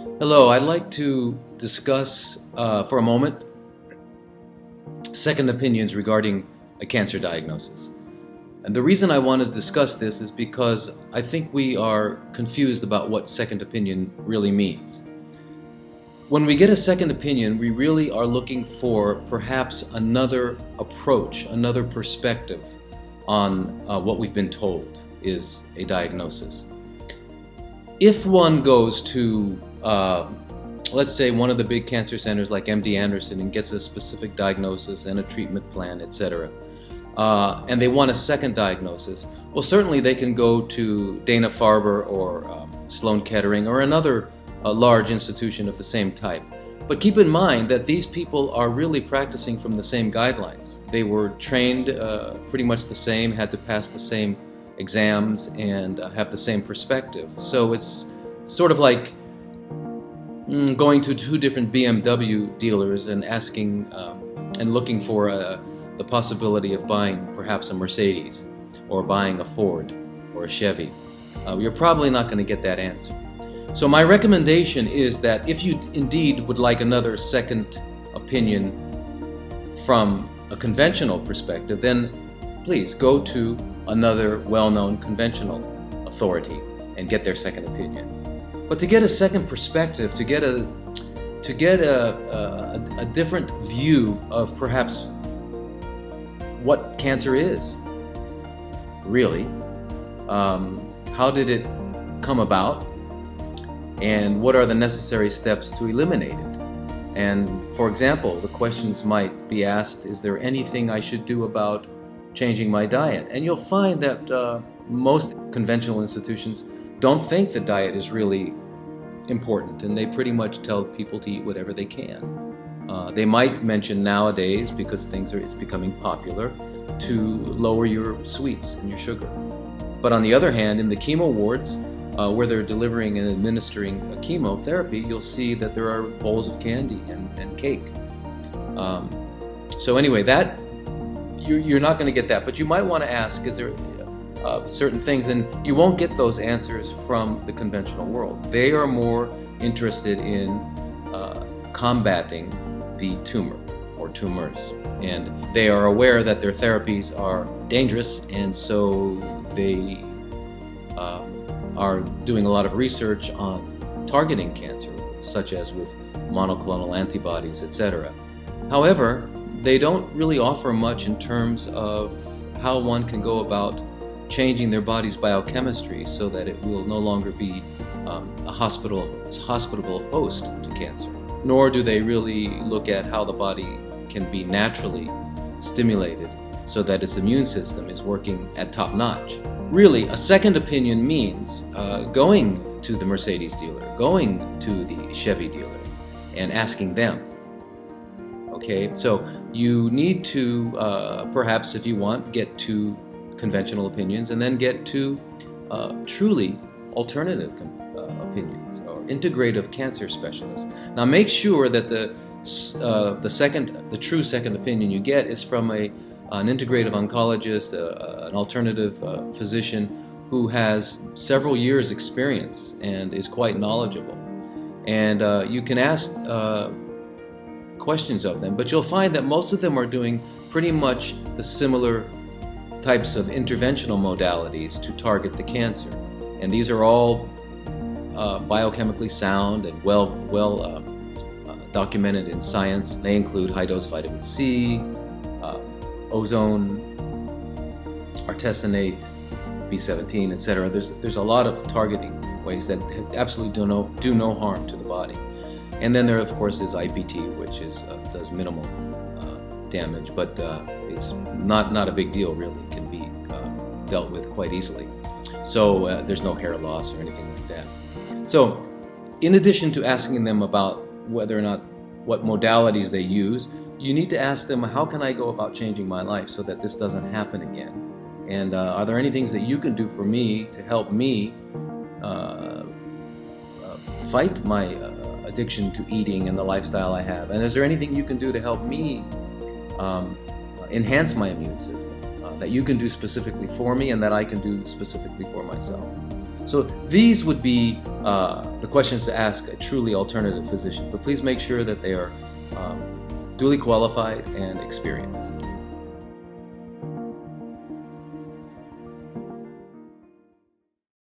Hello, I'd like to discuss for a moment second opinions regarding a cancer diagnosis. And the reason I want to discuss this is because I think we are confused about what second opinion really means. When we get a second opinion, we really are looking for perhaps another approach, another perspective on what we've been told is a diagnosis. If one goes to let's say one of the big cancer centers like MD Anderson and gets a specific diagnosis and a treatment plan, etc., and they want a second diagnosis, well, certainly they can go to Dana-Farber or Sloan Kettering or another large institution of the same type. But keep in mind that these people are really practicing from the same guidelines. They were trained pretty much the same, had to pass the same exams, and have the same perspective. So it's sort of like going to two different BMW dealers and asking and looking for the possibility of buying perhaps a Mercedes or buying a Ford or a Chevy. You're probably not going to get that answer. So my recommendation is that if you indeed would like another second opinion from a conventional perspective, then please go to another well-known conventional authority and get their second opinion. But to get a second perspective, to get a different view of perhaps what cancer is, really, how did it come about, and what are the necessary steps to eliminate it? And for example, the questions might be asked, is there anything I should do about changing my diet? And you'll find that most conventional institutions don't think the diet is really important, and they pretty much tell people to eat whatever they can. They might mention nowadays, because it's becoming popular, to lower your sweets and your sugar. But on the other hand, in the chemo wards, where they're delivering and administering a chemotherapy, you'll see that there are bowls of candy and cake. So anyway, that you're not going to get that, but you might want to ask, is there certain things, and you won't get those answers from the conventional world. They are more interested in combating the tumor or tumors, and they are aware that their therapies are dangerous, and so they are doing a lot of research on targeting cancer, such as with monoclonal antibodies, etc. However, they don't really offer much in terms of how one can go about changing their body's biochemistry so that it will no longer be a hospitable host to cancer. Nor do they really look at how the body can be naturally stimulated so that its immune system is working at top notch. Really, a second opinion means going to the Mercedes dealer, going to the Chevy dealer, and asking them. Okay, so you need to, perhaps if you want, get to conventional opinions and then get to truly alternative opinions or integrative cancer specialists. Now make sure that the true second opinion you get is from an integrative oncologist, an alternative physician who has several years experience and is quite knowledgeable. And you can ask questions of them, but you'll find that most of them are doing pretty much the similar types of interventional modalities to target the cancer. And these are all biochemically sound and well documented in science. They include high-dose vitamin C, ozone, artesunate, B17, etc. There's a lot of targeting ways that absolutely do no harm to the body. And then there, of course, is IPT, which does minimal damage, but it's not a big deal, really. It can be dealt with quite easily. So there's no hair loss or anything like that. So in addition to asking them about whether or not what modalities they use, you need to ask them, how can I go about changing my life so that this doesn't happen again? And are there any things that you can do for me to help me fight my addiction to eating and the lifestyle I have? And is there anything you can do to help me enhance my immune system that you can do specifically for me and that I can do specifically for myself? So these would be the questions to ask a truly alternative physician, but please make sure that they are duly qualified and experienced.